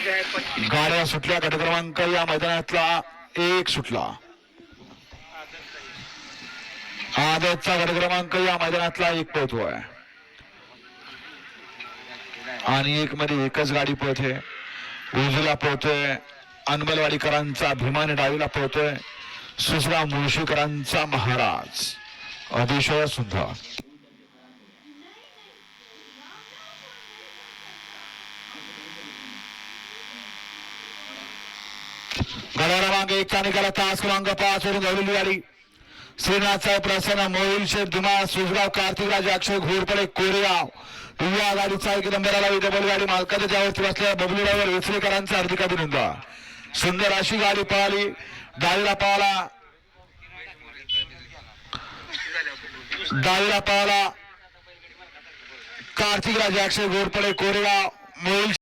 गाड्या सुटल्या. गट क्रमांक या मैदानातला 1 सुटला. आदतचा गट क्रमांक या मैदानातला 1 पोहतोय आणि 1 मध्ये एकच गाडी पोहते. उजवीला पोहतोय अनबलवाडीकरांचा अभिमान, डावीला पोहतोय सुसरा मुळशीकरांचा महाराज. अतिशय सुंदर. गडा क्रमांक 1 चा निकाला तास क्रमांक 5 वरून धावलेली गाडी श्रीनाथचा प्रसन्न, मोहिल शेठ धुमाळ, सुजगाव, कार्तिकराज, अक्षय घोरपडे, कोरेगाव या गाडीचा 1 नंबरला डबल गाडी मालकाच्या ज्यावरती बसलेल्या बबलू ड्रायव्हर वेचरेकरांचं हार्दिक अभिनंदन. सुंदर अशी गाडी पळाली. डावीला पळाला कार्तिकराज, अक्षय घोरपडे, कोरेगाव, मोहिल